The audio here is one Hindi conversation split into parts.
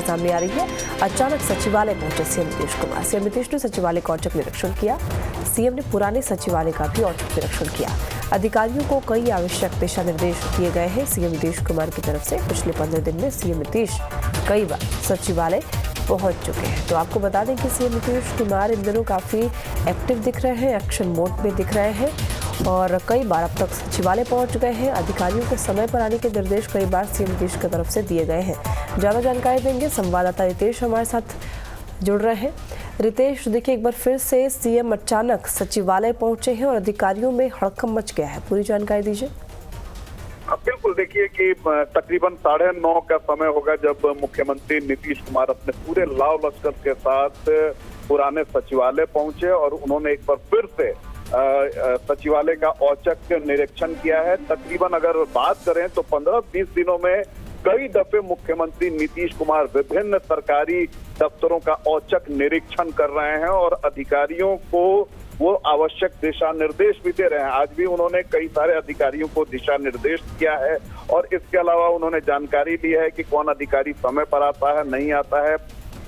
सामने आ रही है। अचानक सचिवालय पहुंचे सीएम नीतीश कुमार। सीएम नीतीश ने सचिवालय का औचक निरीक्षण किया। सीएम ने पुराने सचिवालय का भी औचक निरीक्षण किया। अधिकारियों को कई आवश्यक दिशा निर्देश दिए गए हैं सीएम नीतीश कुमार की तरफ से। पिछले 15 दिन में सीएम नीतीश कई बार सचिवालय पहुंच चुके हैं। तो आपको बता दें कि सीएम नीतीश कुमार इन दिनों काफ़ी एक्टिव दिख रहे हैं, एक्शन मोड में दिख रहे हैं और कई बार अब तक सचिवालय पहुंच गए हैं। अधिकारियों के समय पर आने के निर्देश कई बार सीएम नीतीश की तरफ से दिए गए हैं। ज़्यादा जानकारी देंगे संवाददाता रितेश हमारे साथ जुड़ रहे हैं। रितेश, देखिए एक बार फिर से सीएम अचानक सचिवालय पहुंचे हैं और अधिकारियों में हड़कंप मच गया है, पूरी जानकारी दीजिए। बिल्कुल, देखिए कि तकरीबन 9:30 का समय होगा जब मुख्यमंत्री नीतीश कुमार अपने पूरे लाव लश्कर के साथ पुराने सचिवालय पहुंचे और उन्होंने एक बार फिर से सचिवालय का औचक निरीक्षण किया है। तकरीबन अगर बात करें तो 15-20 दिनों में कई दफे मुख्यमंत्री नीतीश कुमार विभिन्न सरकारी दफ्तरों का औचक निरीक्षण कर रहे हैं और अधिकारियों को वो आवश्यक दिशा निर्देश भी दे रहे हैं। आज भी उन्होंने कई सारे अधिकारियों को दिशा निर्देश किया है और इसके अलावा उन्होंने जानकारी दी है कि कौन अधिकारी समय पर आता है, नहीं आता है,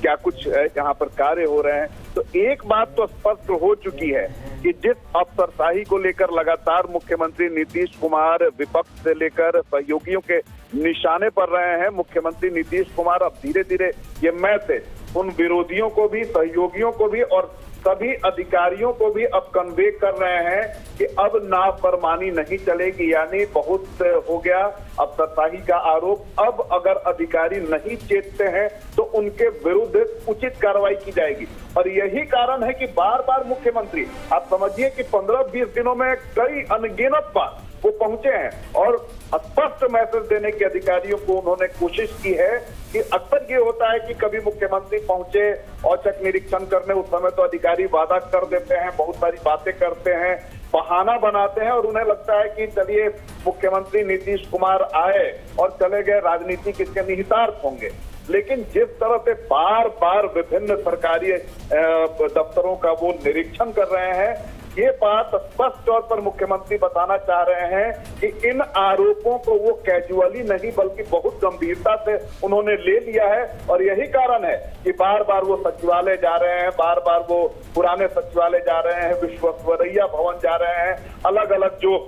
क्या कुछ यहाँ पर कार्य हो रहे हैं। तो एक बात तो स्पष्ट हो चुकी है कि जिस अफसरशाही को लेकर लगातार मुख्यमंत्री नीतीश कुमार विपक्ष से लेकर सहयोगियों के निशाने पर रहे हैं, मुख्यमंत्री नीतीश कुमार अब धीरे धीरे ये मैसेज उन विरोधियों को भी, सहयोगियों को भी और सभी अधिकारियों को भी अब कन्वे कर रहे हैं कि अब नाफरमानी नहीं चलेगी। यानी बहुत हो गया अफसरशाही का आरोप। अब अगर अधिकारी नहीं चेतते हैं तो उनके विरुद्ध उचित कार्रवाई की जाएगी। और यही कारण है कि बार बार मुख्यमंत्री, आप समझिए कि 15-20 दिनों में कई अनगिनत बार वो पहुंचे हैं और स्पष्ट मैसेज देने के अधिकारियों को उन्होंने कोशिश की है कि अक्सर ये होता है कि कभी मुख्यमंत्री पहुंचे औचक निरीक्षण करने, उस समय तो अधिकारी वादा कर देते हैं, बहुत सारी बातें करते हैं, बहाना बनाते हैं और उन्हें लगता है कि चलिए मुख्यमंत्री नीतीश कुमार आए और चले गए, राजनीति किसके निहितार्थ होंगे। लेकिन जिस तरह से बार बार विभिन्न सरकारी दफ्तरों का वो निरीक्षण कर रहे हैं, ये बात स्पष्ट तौर पर मुख्यमंत्री बताना चाह रहे हैं कि इन आरोपों को वो कैजुअली नहीं बल्कि बहुत गंभीरता से उन्होंने ले लिया है। और यही कारण है कि बार बार वो सचिवालय जा रहे हैं, बार बार वो पुराने सचिवालय जा रहे हैं, विश्वेश्वरैया भवन जा रहे हैं, अलग अलग जो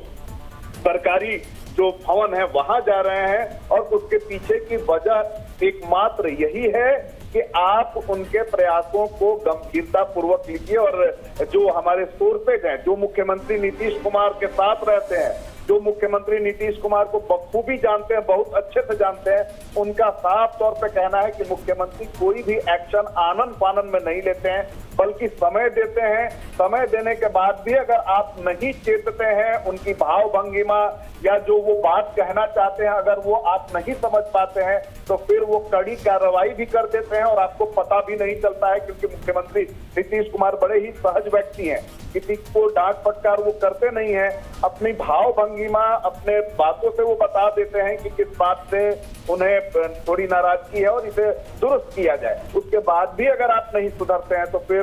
सरकारी जो भवन है वहां जा रहे हैं। और उसके पीछे की वजह एकमात्र यही है कि आप उनके प्रयासों को गंभीरता पूर्वक लीजिए और जो हमारे सोर्सेज हैं, जो मुख्यमंत्री नीतीश कुमार के साथ रहते हैं, जो मुख्यमंत्री नीतीश कुमार को बखूबी जानते हैं, बहुत अच्छे से जानते हैं, उनका साफ तौर पे कहना है कि मुख्यमंत्री कोई भी एक्शन आनन फानन में नहीं लेते हैं बल्कि समय देते हैं। समय देने के बाद भी अगर आप नहीं चेतते हैं, उनकी भाव भंगिमा या जो वो बात कहना चाहते हैं अगर वो आप नहीं समझ पाते हैं तो फिर वो कड़ी कार्रवाई भी कर देते हैं और आपको पता भी नहीं चलता है। क्योंकि मुख्यमंत्री नीतीश कुमार बड़े ही सहज व्यक्ति हैं, किसी को डांट फटकार वो करते नहीं है, अपनी भाव भंगिमा, अपने बातों से वो बता देते हैं कि किस बात से उन्हें थोड़ी नाराजगी है और इसे दुरुस्त किया जाए। उसके बाद भी अगर आप नहीं सुधरते हैं तो फिर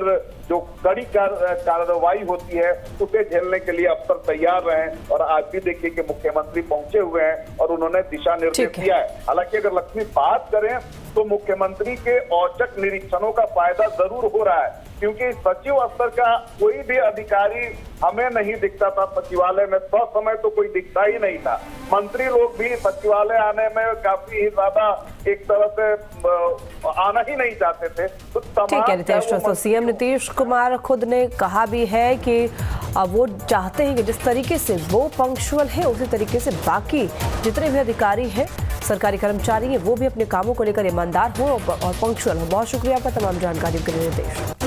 जो कड़ी कार्रवाई होती है उसे झेलने के लिए अफसर तैयार रहें। और आज भी देखिए कि मुख्यमंत्री पहुंचे हुए हैं और उन्होंने दिशा निर्देश दिया है। हालांकि अगर लक्ष्मी बात करें तो मुख्यमंत्री के औचक निरीक्षणों का फायदा जरूर हो रहा है, क्योंकि सचिव स्तर का कोई भी अधिकारी हमें नहीं दिखता था सचिवालय में, समय तो कोई दिखता ही नहीं था। मंत्री लोग भी सचिवालय आने में काफी ज्यादा एक तरह से आना ही नहीं चाहते थे। तो ठीक है रितेश, तो सीएम नीतीश कुमार खुद ने कहा भी है कि वो चाहते हैं कि जिस तरीके से वो पंक्चुअल है उसी तरीके से बाकी जितने भी अधिकारी हैं, सरकारी कर्मचारी हैं, वो भी अपने कामों को लेकर ईमानदार हो और पंक्चुअल हो। बहुत शुक्रिया आपका तमाम जानकारियों के लिए रितेश।